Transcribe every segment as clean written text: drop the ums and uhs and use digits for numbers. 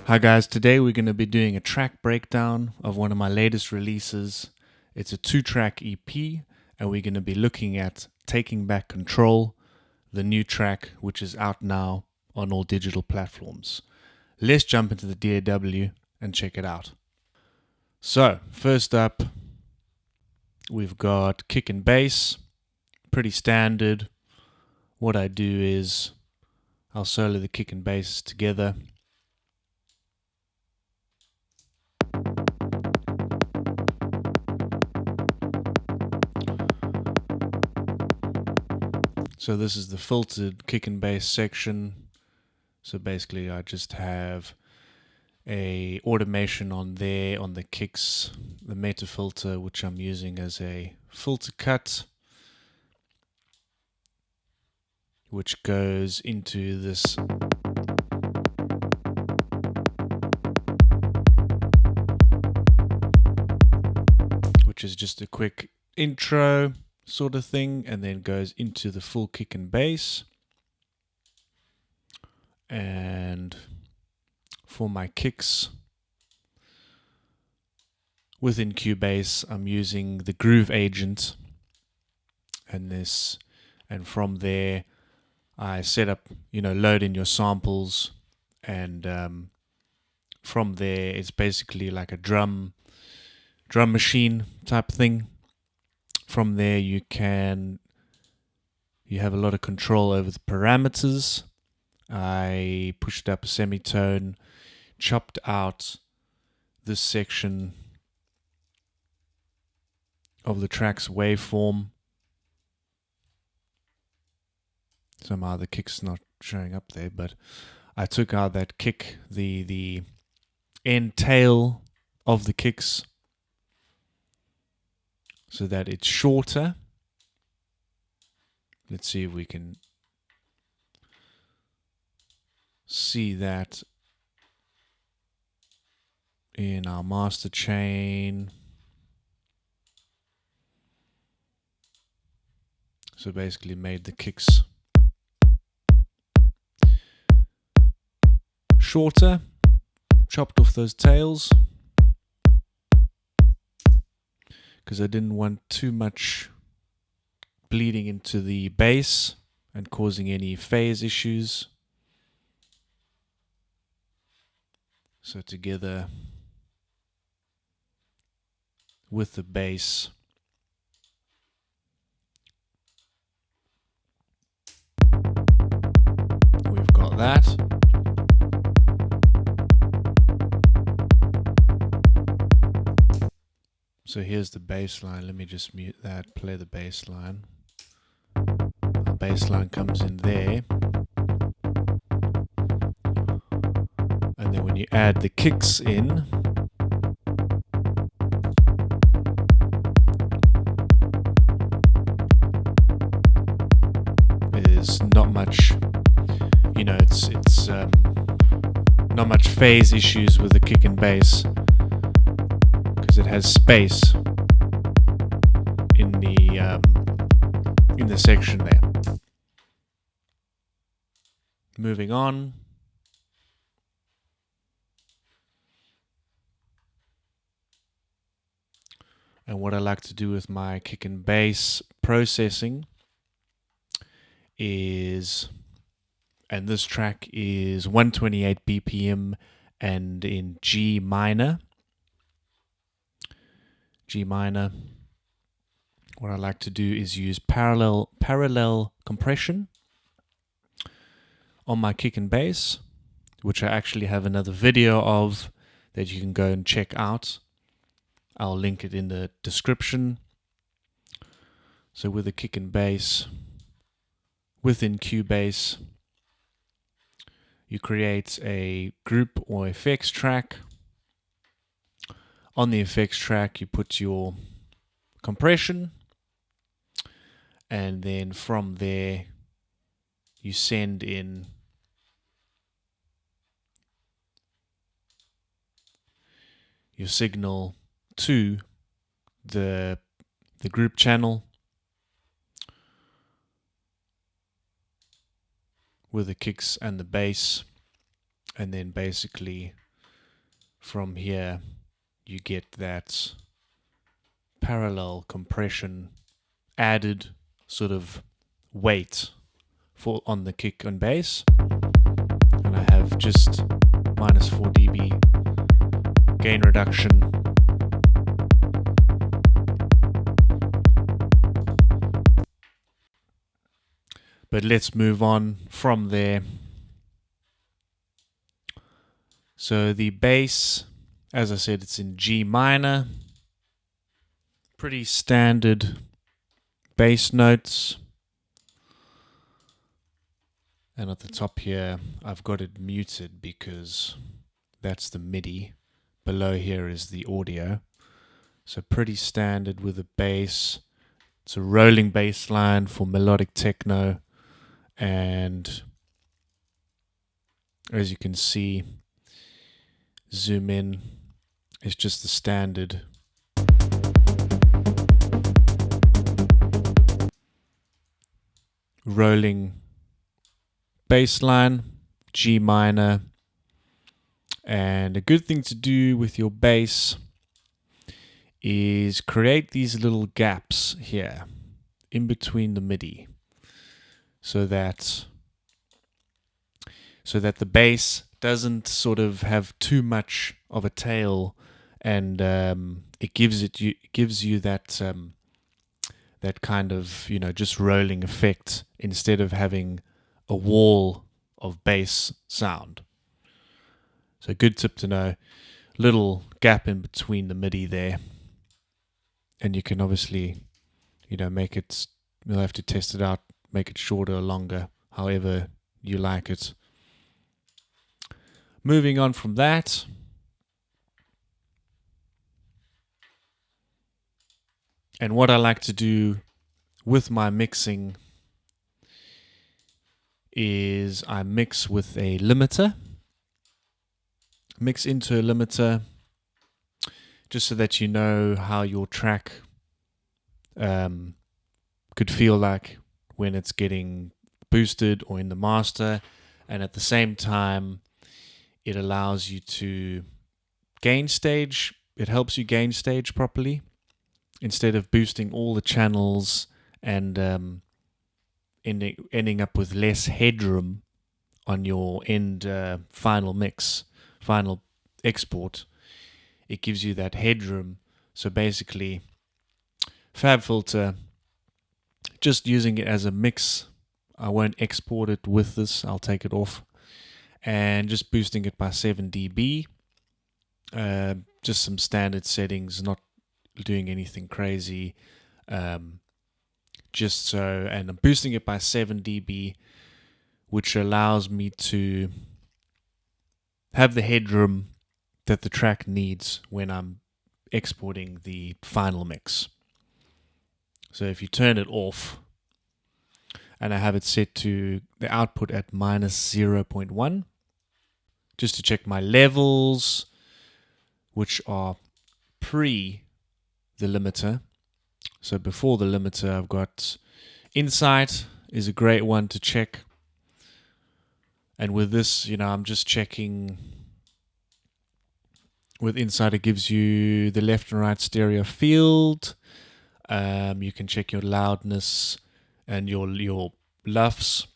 Hi guys, today we're going to be doing a track breakdown of one of my latest releases. It's a 2-track EP and we're going to be looking at Taking Back Control, the new track which is out now on all digital platforms. Let's jump into the DAW and check it out. So, first up, we've got kick and bass, pretty standard. What I do is I'll solo the kick and bass together. So this is the filtered kick and bass section. So basically I just have a automation on there on the kicks, the meta filter, which I'm using as a filter cut, which goes into this which is just a quick intro sort of thing, and then goes into the full kick and bass. And for my kicks within Cubase, I'm using the groove agent and from there I set up, load in your samples, and from there it's basically like a drum machine type thing. From there you have a lot of control over the parameters. I pushed up a semitone, chopped out this section of the track's waveform. Somehow the kick's not showing up there, but I took out that kick, the end tail of the kicks, so that it's shorter. Let's see if we can see that in our master chain. So basically made the kicks shorter, chopped off those tails because I didn't want too much bleeding into the bass and causing any phase issues. So together with the bass, we've got that. So here's the bass line. Let me just mute that, play the bass line. Our bass line comes in there. And then when you add the kicks in, there's not much, it's not much phase issues with the kick and bass because it has space in the section there. Moving on. And what I like to do with my kick and bass processing is, and this track is 128 BPM and in G minor. What I like to do is use parallel compression on my kick and bass, which I actually have another video of that you can go and check out. I'll link it in the description. So with the kick and bass within Cubase, you create a group or effects track. On the effects track, you put your compression, and then from there, you send in your signal to the group channel with the kicks and the bass, and then basically from here you get that parallel compression added sort of weight for on the kick and bass. And I have just minus 4 dB gain reduction. But let's move on from there. So the bass, as I said, it's in G minor. Pretty standard bass notes. And at the top here, I've got it muted because that's the MIDI. Below here is the audio. So pretty standard with the bass. It's a rolling bass line for melodic techno. And as you can see, zoom in, it's just the standard rolling bass line, G minor. And a good thing to do with your bass is create these little gaps here in between the MIDI so that the bass doesn't sort of have too much of a tail, and it gives you that that kind of, you know, just rolling effect instead of having a wall of bass sound. So good tip to know. Little gap in between the MIDI there, and you can obviously, you know, make it, you'll have to test it out, make it shorter or longer, however you like it. Moving on from that, and what I like to do with my mixing is I mix with a limiter, mix into a limiter, just so that you know how your track could feel like when it's getting boosted or in the master, and at the same time it allows you to gain stage. It helps you gain stage properly instead of boosting all the channels and ending up with less headroom on your end final mix, final export. It gives you that headroom. So basically, FabFilter, just using it as a mix, I won't export it with this, I'll take it off, and just boosting it by 7 dB. Just some standard settings, not doing anything crazy. Just so, and I'm boosting it by 7 dB, which allows me to have the headroom that the track needs when I'm exporting the final mix. So if you turn it off, and I have it set to the output at minus 0.1, just to check my levels, which are pre the limiter. So before the limiter, I've got Insight is a great one to check. And with this, you know, I'm just checking. With Insight, it gives you the left and right stereo field. You can check your loudness and your LUFS,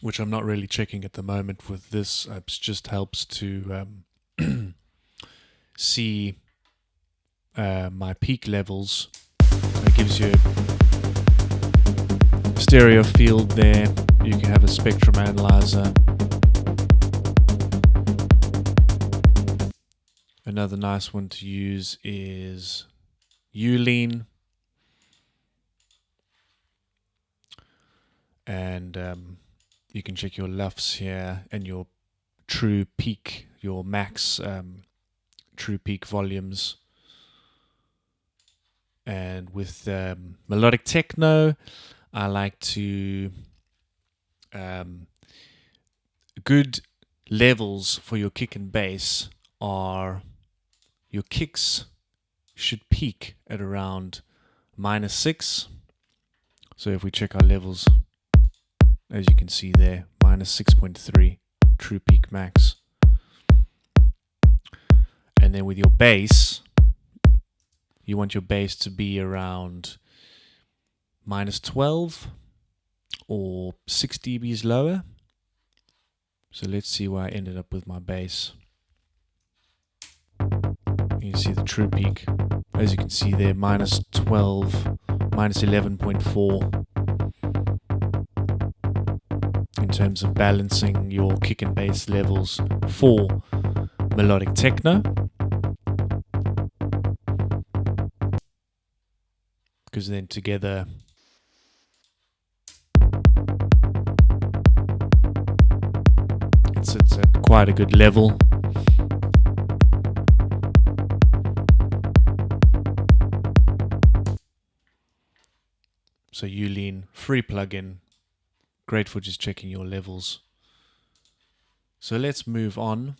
which I'm not really checking at the moment with this. It just helps to see my peak levels. It gives you a stereo field there. You can have a spectrum analyzer. Another nice one to use is Ulean. And you can check your LUFS here and your true peak, your max true peak volumes. And with melodic techno, I like to good levels for your kick and bass are your kicks should peak at around -6. So if we check our levels, as you can see there, -6.3 true peak max. And then with your bass, you want your bass to be around -12 or 6 dBs lower. So let's see where I ended up with my bass. You see the true peak. As you can see there, -12, -11.4. In terms of balancing your kick and bass levels for melodic techno. Because then together it sits at quite a good level. So Ulean, free plugin, great for just checking your levels. So let's move on.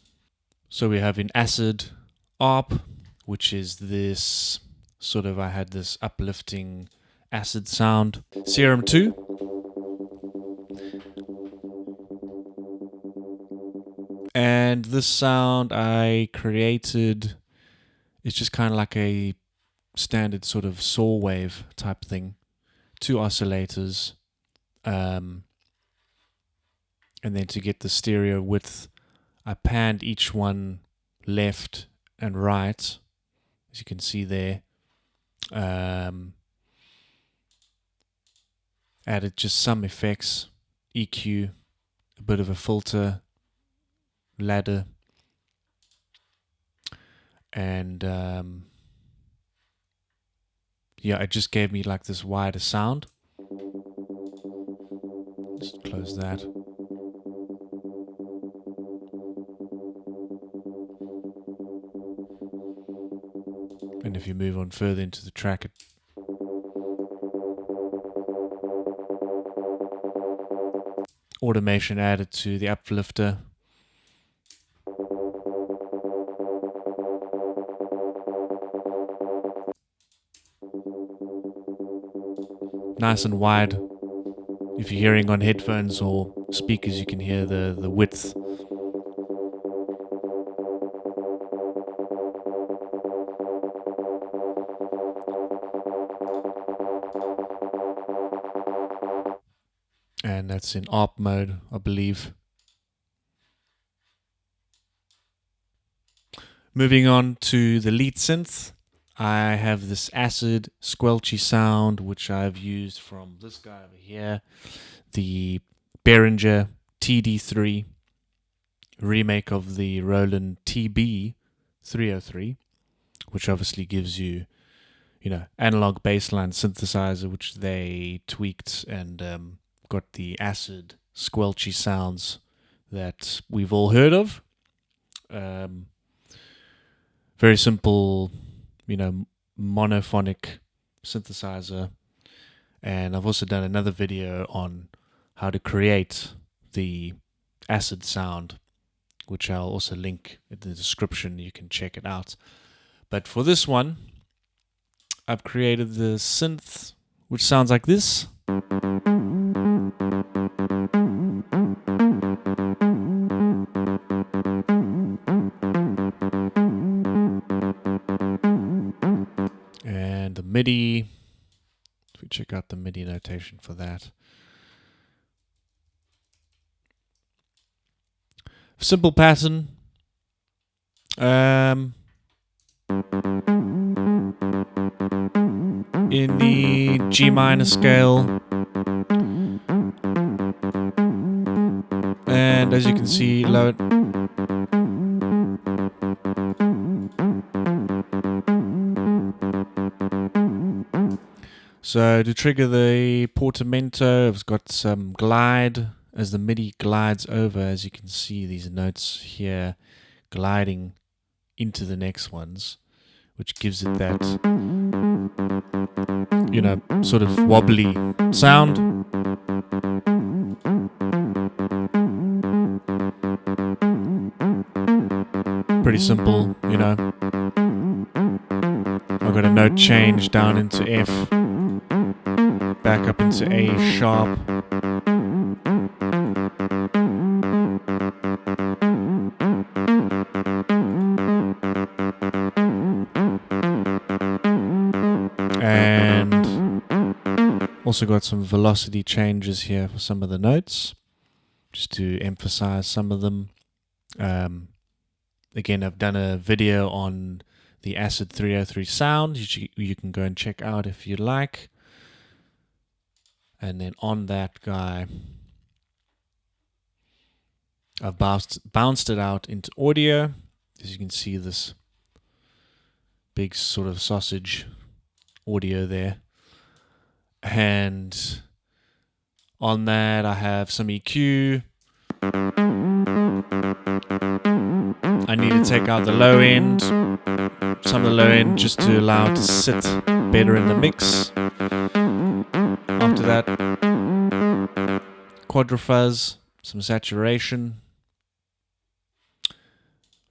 So we have in acid ARP, which is this sort of, I had this uplifting acid sound. Serum 2. And this sound I created is just kind of like a standard sort of saw wave type thing. 2 oscillators. And then to get the stereo width, I panned each one left and right, as you can see there. Added just some effects, EQ, a bit of a filter, ladder, and yeah, it just gave me like this wider sound. Just close that. And if you move on further into the track, it automation added to the uplifter. Nice and wide. If you're hearing on headphones or speakers, you can hear the width. And that's in ARP mode, I believe. Moving on to the lead synth, I have this acid squelchy sound, which I've used from this guy over here, the Behringer TD3 remake of the Roland TB303, which obviously gives you, analog bassline synthesizer, which they tweaked and got the acid squelchy sounds that we've all heard of. Very simple, monophonic synthesizer. And I've also done another video on how to create the acid sound, which I'll also link in the description. You can check it out. But for this one, I've created the synth, which sounds like this. And the MIDI, if we check out the MIDI notation for that. Simple pattern. In the G minor scale. And as you can see, low. So to trigger the portamento, I've got some glide as the MIDI glides over. As you can see, these notes here gliding into the next ones, which gives it that, sort of wobbly sound. Pretty simple, I've got a note change down into F, back up into A sharp. Also got some velocity changes here for some of the notes, just to emphasize some of them. Again, I've done a video on the Acid 303 sound. You can go and check out if you like. And then on that guy, I've bounced it out into audio. As you can see, this big sort of sausage audio there. And on that, I have some EQ. I need to take out the low end, some of the low end, just to allow it to sit better in the mix. After that, quadrafuzz, some saturation,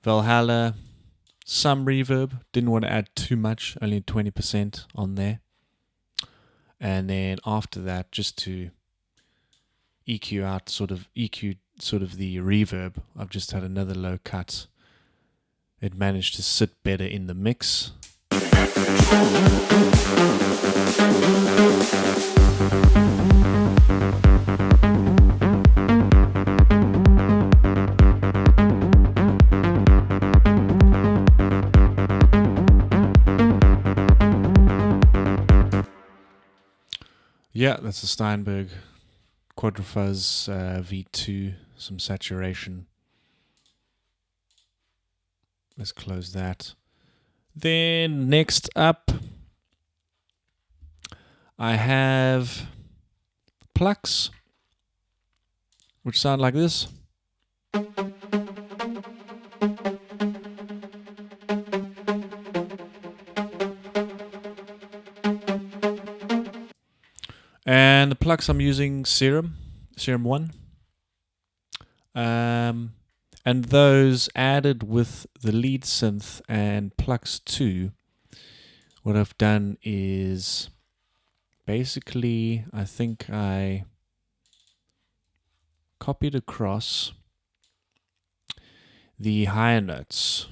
Valhalla, some reverb. Didn't want to add too much, only 20% on there. And then after that, just to EQ out, sort of the reverb, I've just had another low cut. It managed to sit better in the mix. Yeah, that's a Steinberg Quadrafuzz V2, some saturation. Let's close that. Then next up, I have Plucks, which sound like this. And the Plucks I'm using Serum 1. And those added with the lead synth and Plucks 2, what I've done is basically, I think I copied across the higher notes.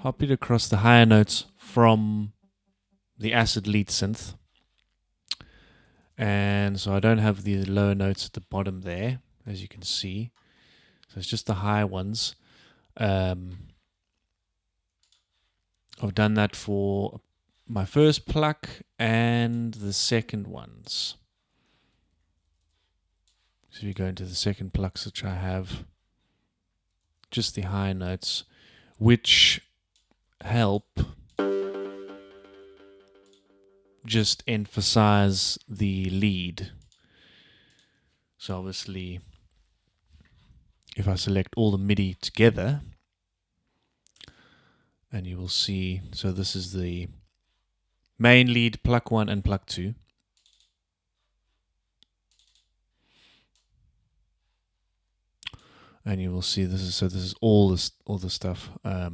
Copied across the higher notes from the Acid lead synth. And so I don't have the lower notes at the bottom there, as you can see. So it's just the high ones. I've done that for my first pluck and the second ones. So if you go into the second plucks, which I have just the high notes, which help just emphasize the lead. So obviously, if I select all the MIDI together, and you will see, so this is the main lead, pluck 1 and pluck 2. And you will see this is all the stuff they're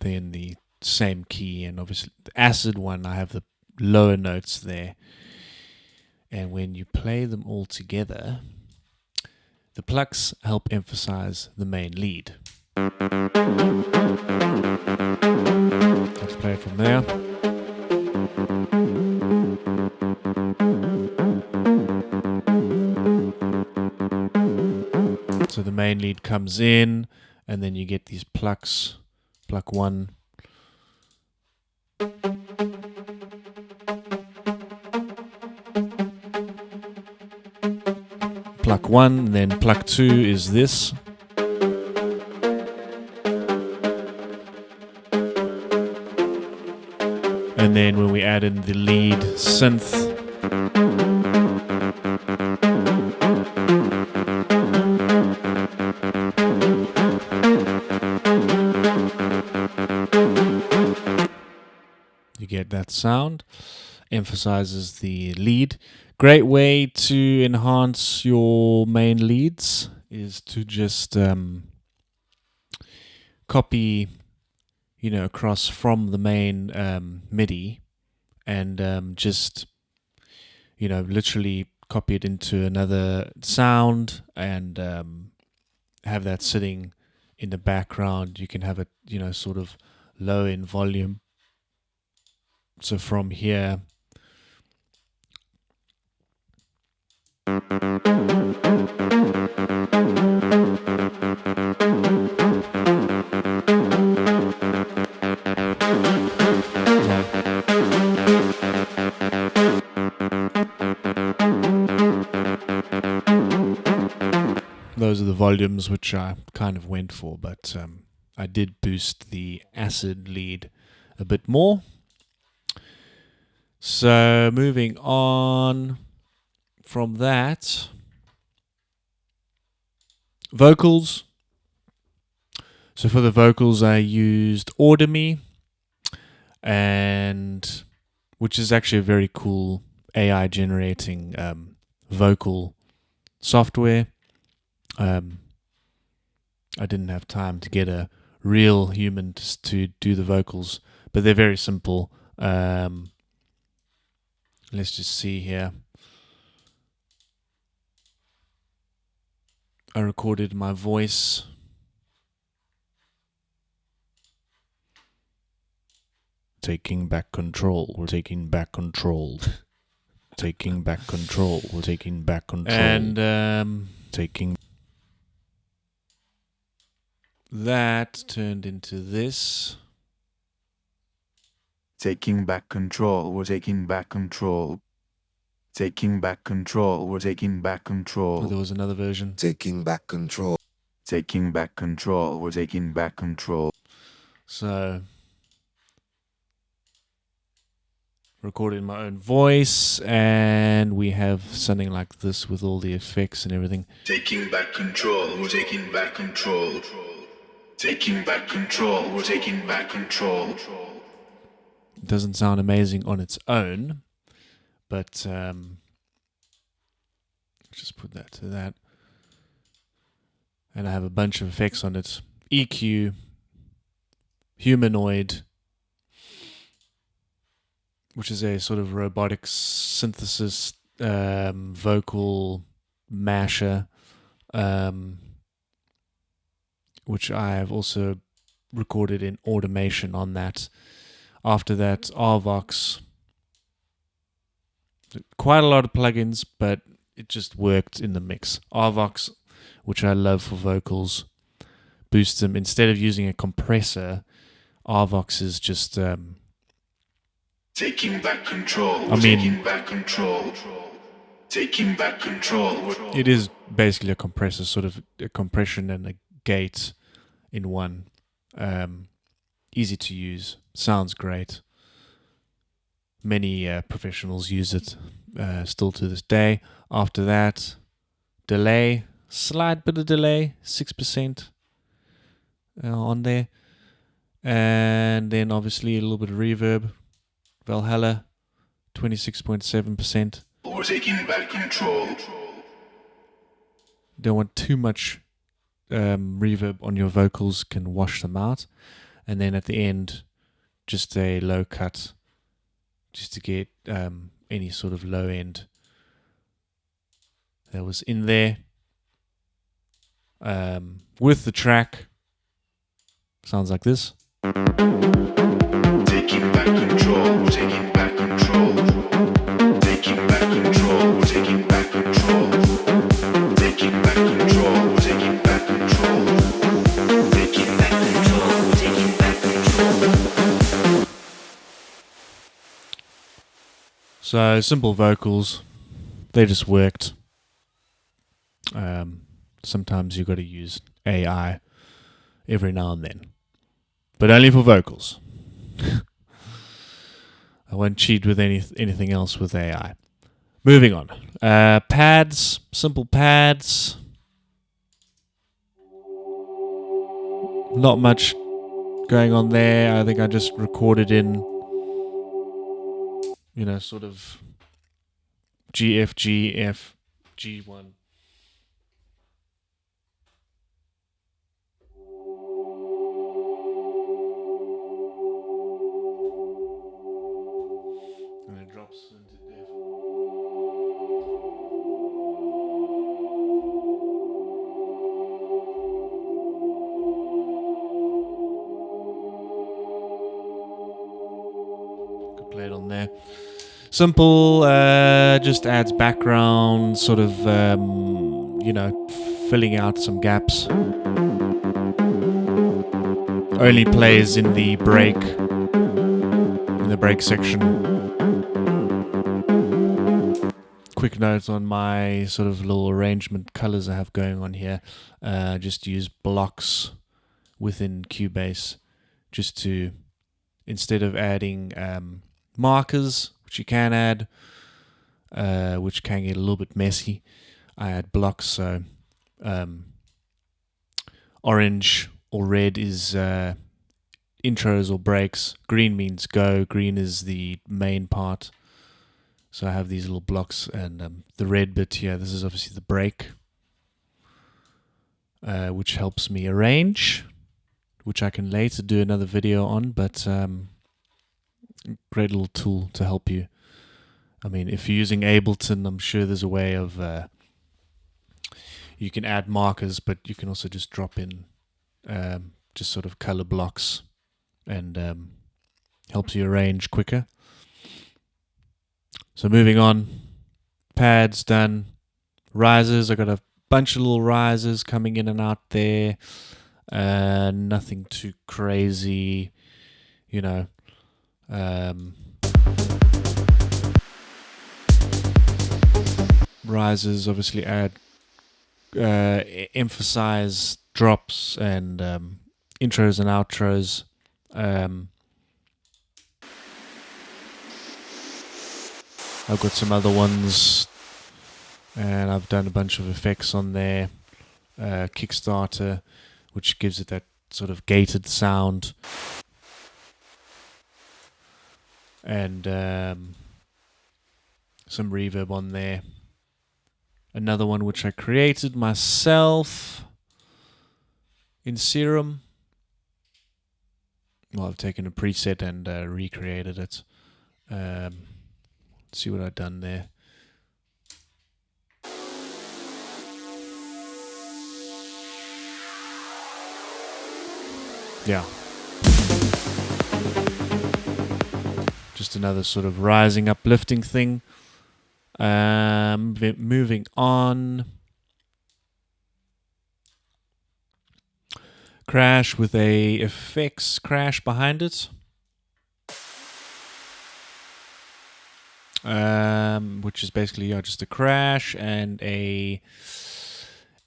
in the same key, and obviously the Acid one, I have the lower notes there. And when you play them all together, the plucks help emphasize the main lead. Let's play it from there. So the main lead comes in, and then you get these plucks, pluck 1. Pluck 1, and then pluck 2 is this. And then when we add in the lead synth, you get that sound, emphasizes the lead. Great way to enhance your main leads is to just copy, across from the main MIDI, and just, literally copy it into another sound, and have that sitting in the background. You can have it, sort of low in volume. So from here, Those are the volumes which I kind of went for, but I did boost the acid lead a bit more. So moving on from that, vocals. So for the vocals, I used Audemy, and which is actually a very cool AI generating vocal software. I didn't have time to get a real human to do the vocals, but they're very simple. Let's just see here. I recorded my voice. Taking back control. We're taking back control. Taking back control. We're taking back control. And taking... That turned into this. Taking back control. We're taking back control. Taking back control. We're taking back control. Oh, there was another version. Taking back control. Taking back control. We're taking back control. So, recorded my own voice, and we have something like this with all the effects and everything. Taking back control. We're taking back control. Taking back control. We're taking back control. It doesn't sound amazing on its own, but just put that to that. And I have a bunch of effects on it. EQ, humanoid, which is a sort of robotic synthesis vocal masher, which I have also recorded in automation on that. After that, RVox. Quite a lot of plugins, but it just worked in the mix. RVox, which I love for vocals, boosts them. Instead of using a compressor, RVox is just... taking back control. I mean, taking back control. Taking back control. It is basically a compressor, sort of a compression and a gate in one. Easy to use. Sounds great. Many professionals use it still to this day. After that, delay. Slight bit of delay. 6% on there. And then obviously a little bit of reverb. Valhalla, 26.7%. We're taking back control. Don't want too much reverb on your vocals, can wash them out. And then at the end, just a low cut, just to get any sort of low end that was in there. With the track, sounds like this. Taking back control. We're taking back control. Taking back control. We're taking back control. Taking back control. We're taking back control. Taking back control. We're taking back control. So simple vocals, they just worked. Sometimes you got to use AI every now and then, but only for vocals. I won't cheat with anything else with AI. Moving on. Pads, simple pads. Not much going on there. I think I just recorded in, sort of GF, GF, G1. And it drops into F. Could play it on there. Simple, just adds background, sort of, filling out some gaps. Only plays in the break section. Quick note on my sort of little arrangement colors I have going on here. Just use blocks within Cubase, just to, instead of adding markers, which you can add, which can get a little bit messy, I add blocks. So orange or red is intros or breaks. Green means go. Green is the main part. So I have these little blocks, and the red bit here, this is obviously the break, which helps me arrange, which I can later do another video on, but great little tool to help you. I mean, if you're using Ableton, I'm sure there's a way of, you can add markers, but you can also just drop in just sort of color blocks, and helps you arrange quicker. So moving on, pads done, risers, I got a bunch of little risers coming in and out there, nothing too crazy, risers obviously add, emphasize drops and intros and outros. I've got some other ones, and I've done a bunch of effects on there. Kickstarter, which gives it that sort of gated sound, and some reverb on there. Another one which I created myself in Serum. Well, I've taken a preset and recreated it. Let's see what I've done there. Yeah. Just another sort of rising, uplifting thing. Moving on. Crash with a effects crash behind it. Which is basically just a crash and a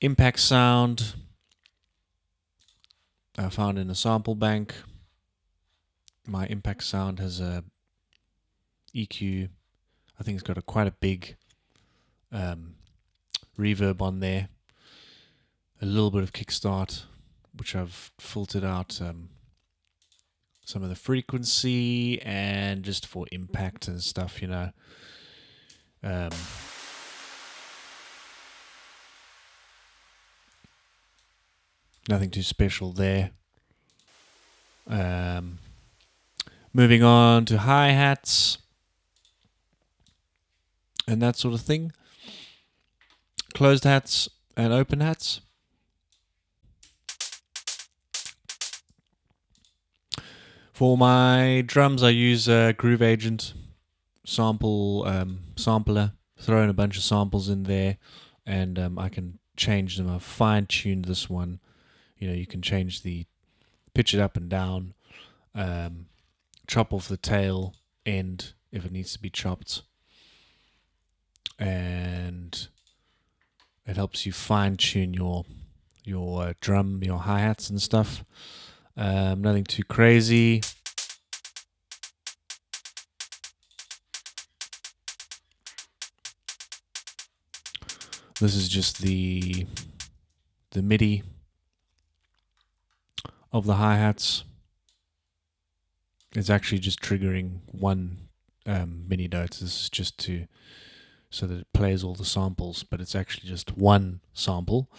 impact sound I found in a sample bank. My impact sound has a EQ. I think it's got quite a big reverb on there. A little bit of kickstart, which I've filtered out some of the frequency, and just for impact and stuff, nothing too special there. Moving on to hi-hats and that sort of thing. Closed hats and open hats. For my drums, I use a Groove Agent sampler. Throw in a bunch of samples in there, and I can change them. I've fine-tuned this one. You can change pitch it up and down, chop off the tail end if it needs to be chopped, and it helps you fine-tune your drum, your hi-hats and stuff. Nothing too crazy. This is just the MIDI of the hi-hats. It's actually just triggering one MIDI note. This is just so that it plays all the samples, but it's actually just one sample.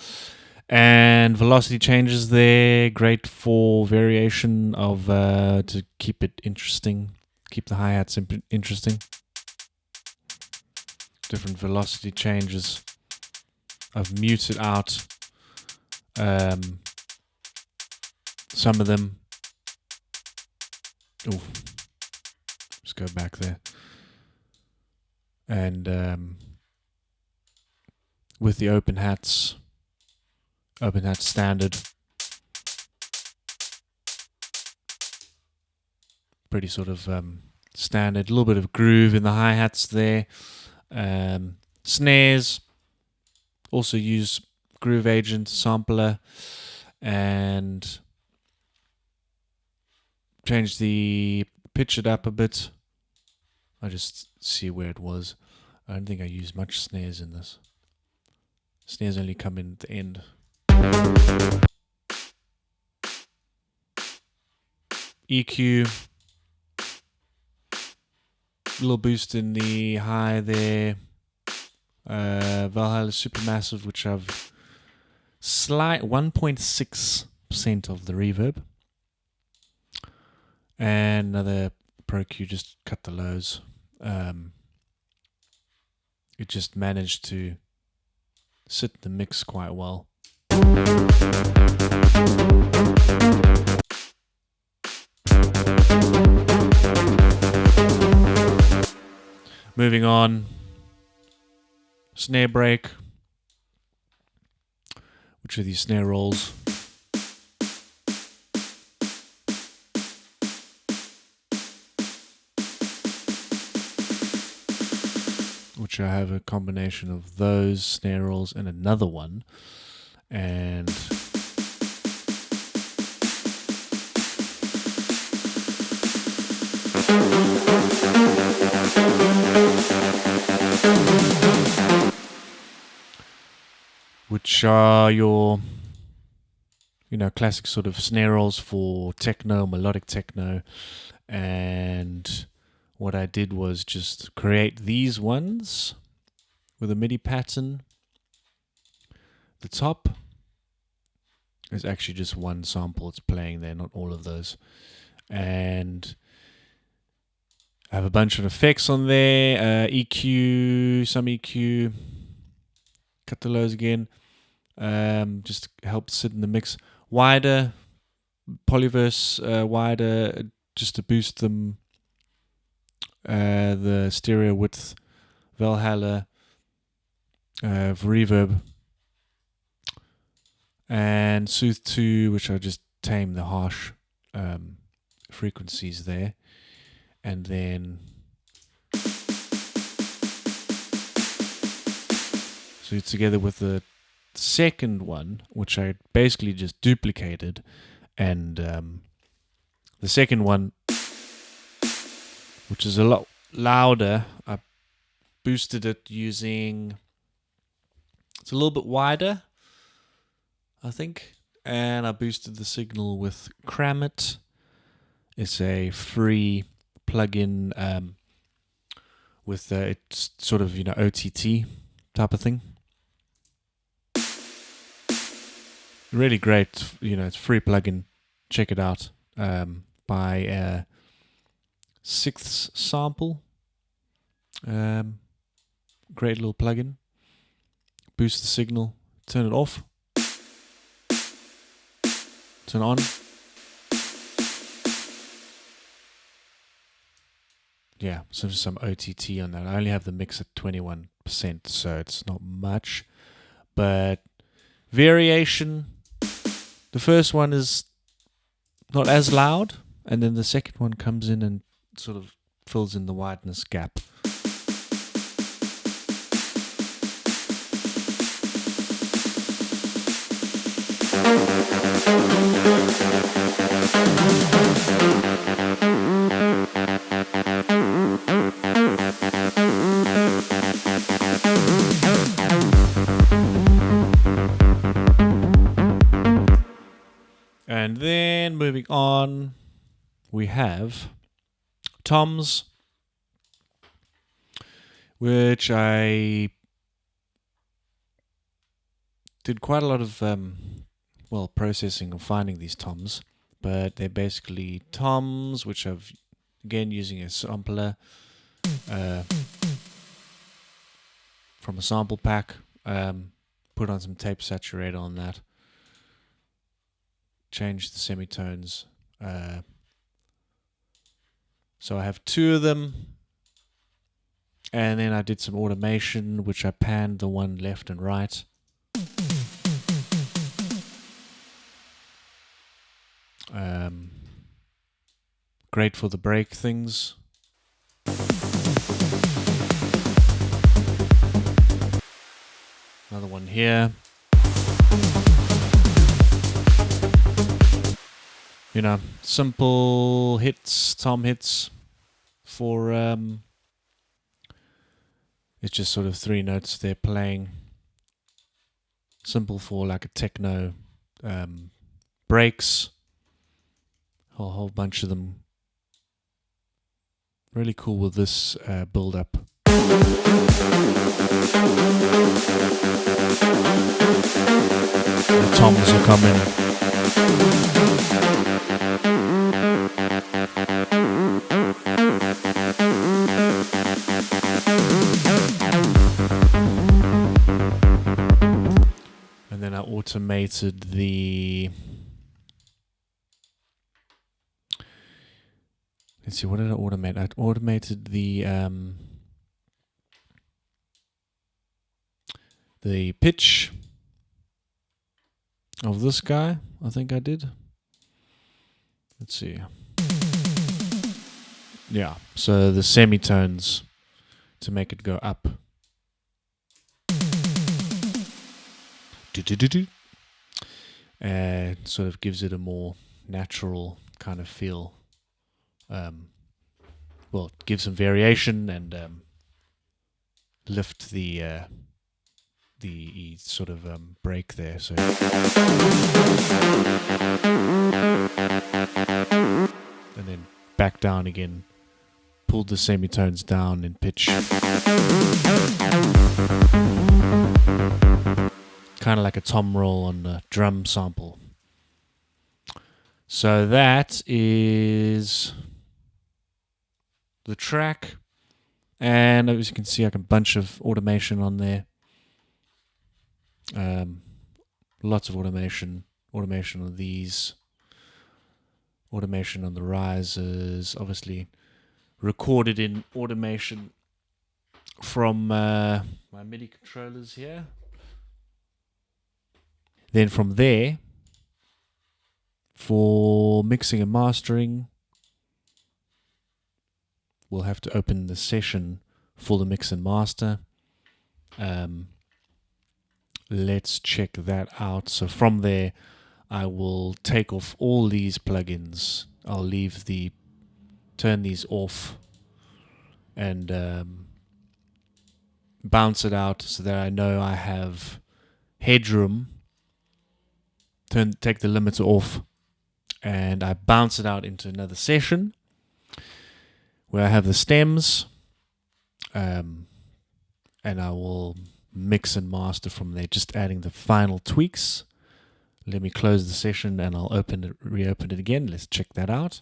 And velocity changes there, great for variation of to keep it interesting, keep the hi-hats interesting. Different velocity changes. I've muted out some of them. Oh, let's go back there. And with the open hat standard, pretty sort of standard. A little bit of groove in the hi-hats there. Snares, also use Groove Agent sampler, and change the pitch it up a bit. I just see where it was. I don't think I use much snares in this. Snares only come in at the end. EQ, little boost in the high there. Valhalla Supermassive, which I've slight 1.6% of the reverb, and another Pro Q, just cut the lows. It just managed to sit in the mix quite well. Moving on, snare break, which are these snare rolls. Which I have a combination of those snare rolls and another one. And which are your, classic sort of snare rolls for techno, melodic techno. And what I did was just create these ones with a MIDI pattern. The top is actually just one sample it's playing there, not all of those. And I have a bunch of effects on there, EQ, some EQ, cut the lows again, just help sit in the mix. Wider, polyverse wider, just to boost them. The stereo width, Valhalla, reverb, and Soothe 2, which I just tame the harsh frequencies there. And then so together with the second one, which I basically just duplicated, and the second one, which is a lot louder, I boosted it using, it's a little bit wider, I think, and I boosted the signal with Cramit. It's a free plugin with it's sort of OTT type of thing. Really great, it's a free plugin. Check it out. By Sixth Sample. Great little plugin. Boost the signal, turn it off, turn on. Yeah, so some OTT on that. I only have the mix at 21%, so it's not much. But variation, the first one is not as loud, and then the second one comes in and sort of fills in the wideness gap. And then moving on, we have toms, which I did quite a lot of processing and finding these toms, but they're basically toms, which I've again using a sampler from a sample pack. Put on some tape saturator on that. Change the semitones. So I have two of them, And then I did some automation, which I panned the one left and right. Great for the break things. Another one here. You know, simple hits, tom hits for it's just sort of 3 notes they're playing. Simple for like a techno breaks. A whole bunch of them. Really cool with this build up. The toms are coming. And then I automated the... Let's see, what did I automate? I automated the pitch of this guy, I think I did. Let's see. Yeah, so the semitones to make it go up. Sort of gives it a more natural kind of feel. Well, give some variation and lift the sort of break there. So and then back down again. Pulled the semitones down in pitch. Kind of like a tom roll on a drum sample. So that is the track. And as you can see, like a bunch of automation on there. Lots of automation on these, automation on the risers, obviously recorded in automation from my MIDI controllers here. Then from there, for mixing and mastering, we'll have to open the session for the mix and master. Let's check that out. So from there, I will take off all these plugins. I'll turn these off and bounce it out so that I know I have headroom. Take the limiter off and I bounce it out into another session where I have the stems, and I will mix and master from there, just adding the final tweaks. Let me close the session and I'll reopen it again. Let's check that out.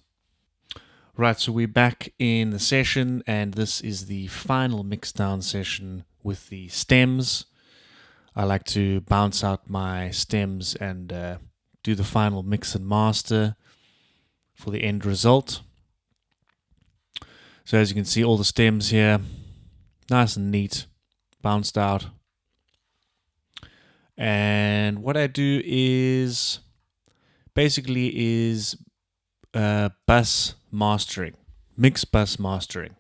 Right, so we're back in the session and this is the final mixdown session with the stems. I like to bounce out my stems and do the final mix and master for the end result. So as you can see, all the stems here, nice and neat, bounced out. And what I do is basically bus mastering, mix bus mastering.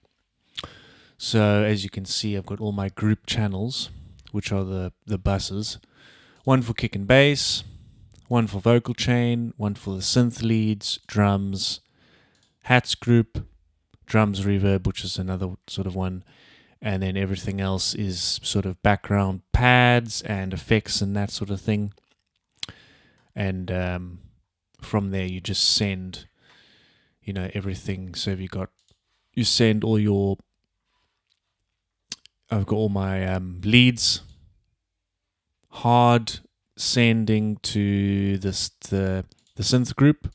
So as you can see, I've got all my group channels, which are the buses. One for kick and bass, one for vocal chain, one for the synth leads, drums, hats group, drums reverb, which is another sort of one. And then everything else is sort of background pads and effects and that sort of thing. And from there you just send, everything. So if you send all your, I've got all my leads, hard sending to the synth group.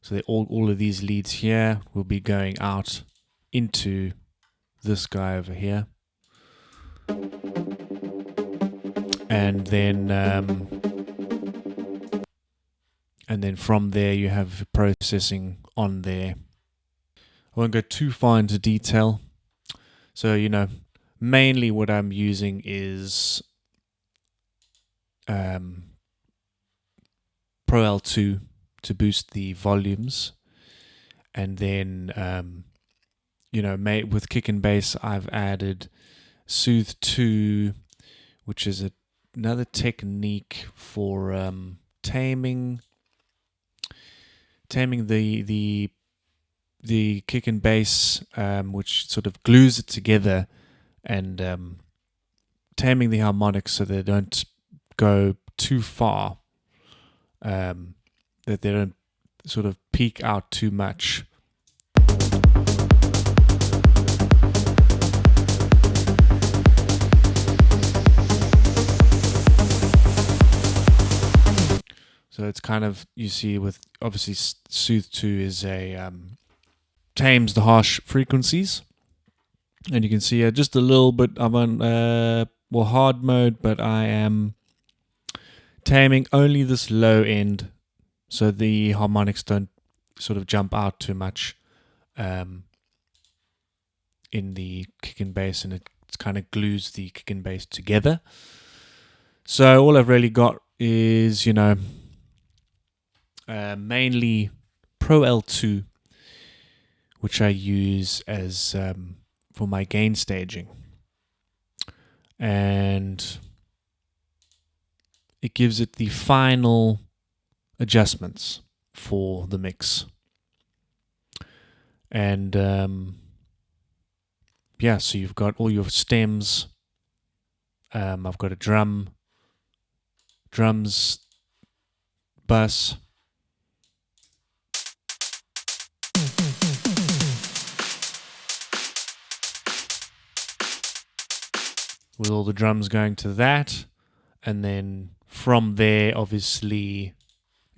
So all of these leads here will be going out into this guy over here, and then from there you have processing on there. I won't go too far into detail, So, mainly what I'm using is Pro L2 to boost the volumes. And then, with kick and bass, I've added Soothe 2, which is another technique for taming the kick and bass, which sort of glues it together, and taming the harmonics so they don't go too far, that they don't sort of peak out too much. So it's kind of, you see with, obviously Soothe 2 is tames the harsh frequencies. And you can see just a little bit, I'm on hard mode, but I am taming only this low end so the harmonics don't sort of jump out too much in the kick and bass, and it kind of glues the kick and bass together. So all I've really got is, mainly Pro L2, which I use as for my gain staging, and it gives it the final adjustments for the mix. And so you've got all your stems. I've got a drums, bass, with all the drums going to that, and then from there, obviously,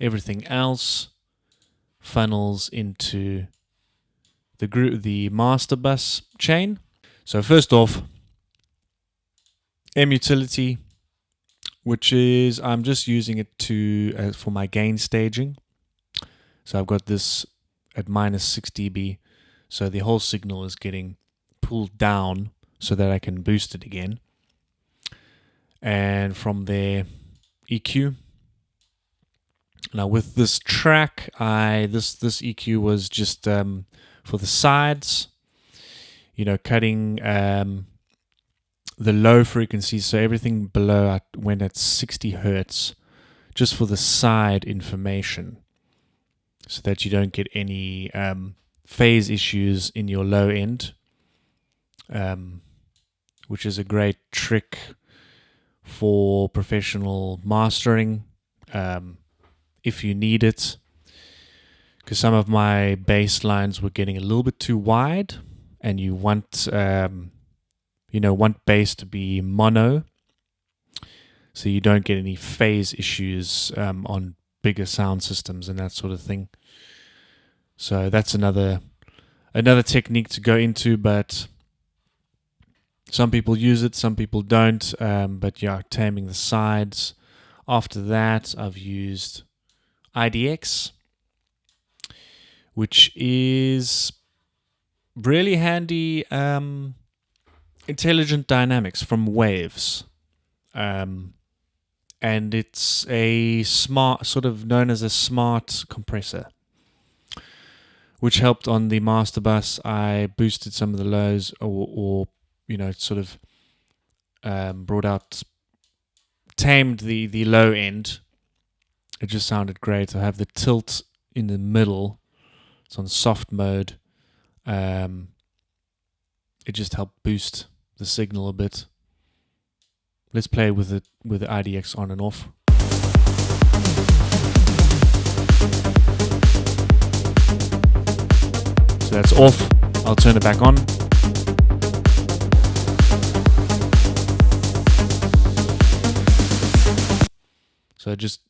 everything else funnels into the master bus chain. So first off, M utility, which is I'm just using it to for my gain staging. So I've got this at minus 6 dB, so the whole signal is getting pulled down so that I can boost it again. And from there, EQ. Now with this track, this EQ was just for the sides, cutting the low frequencies, so everything below I went at 60 hertz, just for the side information, so that you don't get any phase issues in your low end, which is a great trick for professional mastering, if you need it, because some of my bass lines were getting a little bit too wide, and you want bass to be mono, so you don't get any phase issues on bigger sound systems and that sort of thing. So that's another technique to go into, but some people use it, some people don't. But yeah, taming the sides. After that, I've used IDX, which is really handy. Intelligent dynamics from Waves, and it's a smart, sort of known as a smart compressor, which helped on the master bus. I boosted some of the lows, or sort of tamed the low end. It just sounded great. I have the tilt in the middle. It's on soft mode. It just helped boost the signal a bit. Let's play with the IDX on and off. So that's off. I'll turn it back on. So just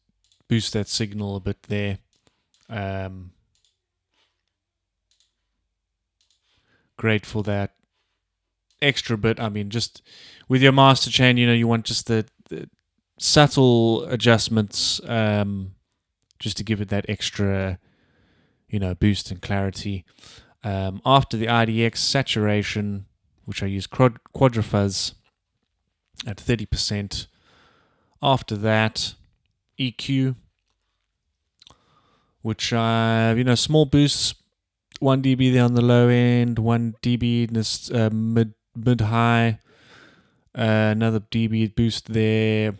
boost that signal a bit there. Great for that extra bit. I mean, just with your master chain, you want just the subtle adjustments, just to give it that extra, boost and clarity. After the IDX, saturation which I use quadrifuzz at 30%. After that, EQ, which small boosts, 1 dB there on the low end, 1 dB in this mid high, another dB boost there, 2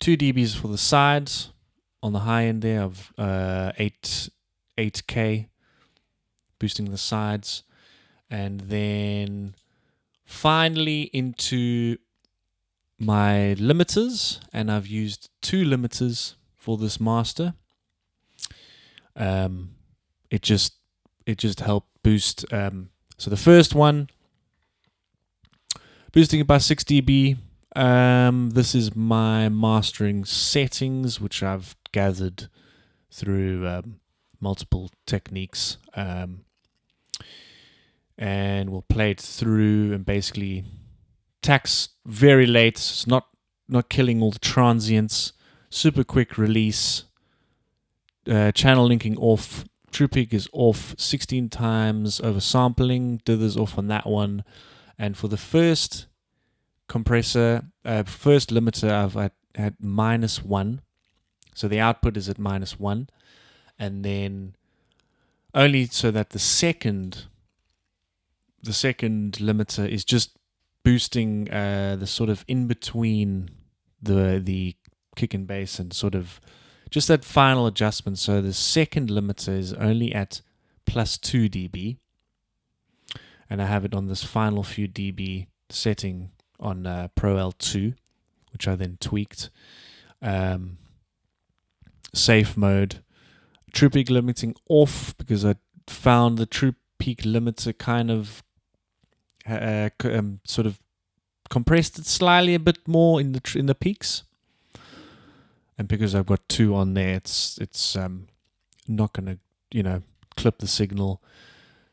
dBs for the sides on the high end there of 8K, boosting the sides, and then finally into my limiters, and I've used 2 limiters for this master. It just helped boost. So the first one, boosting it by 6 dB. This is my mastering settings, which I've gathered through multiple techniques, and we'll play it through and basically tax very late. It's not killing all the transients. Super quick release. Channel linking off. True peak is off 16 times. Oversampling. Dithers off on that one. And for the first compressor, first limiter, I've had -1. So the output is at -1. And then only so that the second limiter is just boosting the sort of in between the kick and bass, and sort of just that final adjustment. So the second limiter is only at +2 dB, and I have it on this final few dB setting on Pro L2, which I then tweaked. Safe mode, true peak limiting off, because I found the true peak limiter kind of sort of compressed it slightly a bit more in the peaks, and because I've got 2 on there, it's not going to clip the signal.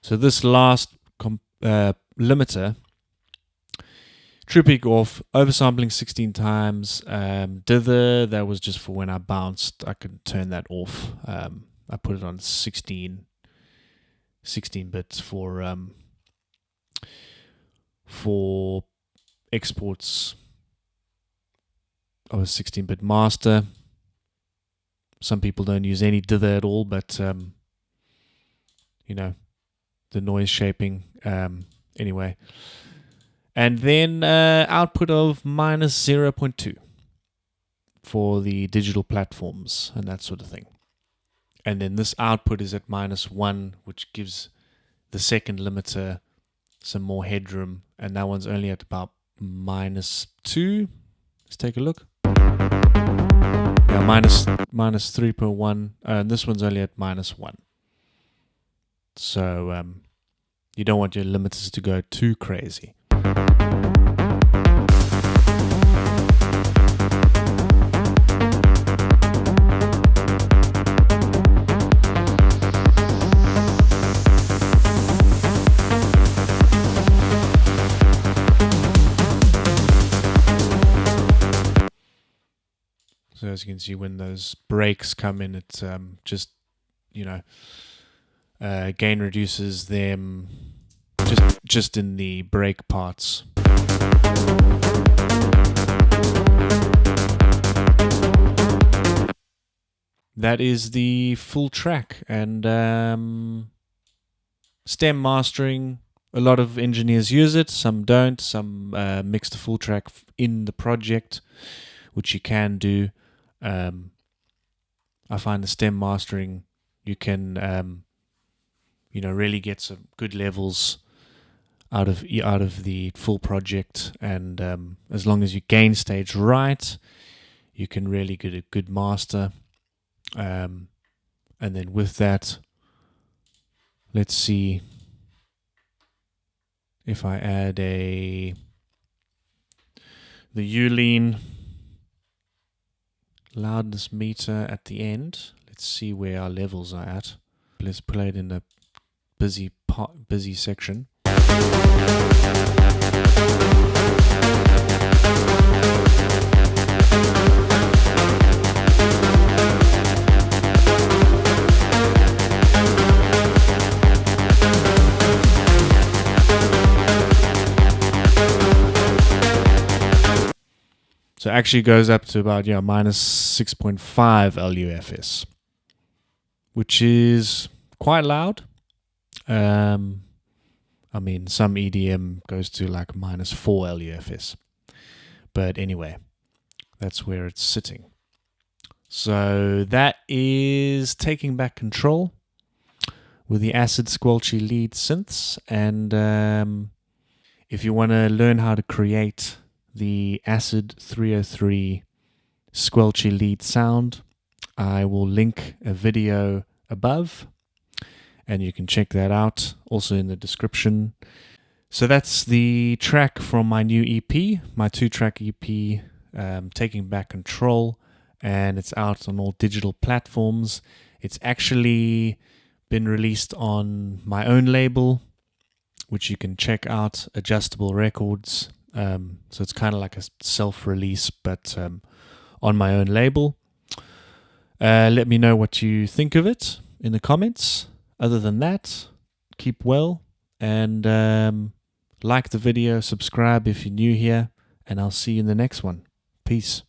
So this last limiter, true peak off, oversampling 16 times, dither, that was just for when I bounced. I could turn that off. I put it on 16 bits for exports of a 16-bit master. Some people don't use any dither at all, but the noise shaping, anyway. And then output of -0.2 for the digital platforms and that sort of thing. And then this output is at -1, which gives the second limiter some more headroom, and that one's only at about -2. Let's take a look. Yeah, -3.1, and this one's only at -1. So you don't want your limiters to go too crazy. So as you can see, when those breaks come in, it just, gain reduces them just in the break parts. That is the full track, and stem mastering. A lot of engineers use it, some don't. Some mix the full track in the project, which you can do. I find the stem mastering, you can really get some good levels out of the full project, and as long as you gain stage right, you can really get a good master. And then with that, let's see if I add the Ulean loudness meter at the end. Let's see where our levels are at. Let's play it in the busy section. So it actually goes up to about minus 6.5 LUFS, which is quite loud. I mean, some EDM goes to like minus 4 LUFS. But anyway, that's where it's sitting. So that is Taking Back Control with the acid squelchy lead synths. And if you want to learn how to create the acid 303 squelchy lead sound, I will link a video above, and you can check that out, also in the description. So that's the track from my new EP, my 2-track EP, Taking Back Control, and it's out on all digital platforms. It's actually been released on my own label, which you can check out, Adjustable Records. So it's kind of like a self-release, but on my own label. Let me know what you think of it in the comments. Other than that, keep well, and like the video, subscribe if you're new here, and I'll see you in the next one. Peace.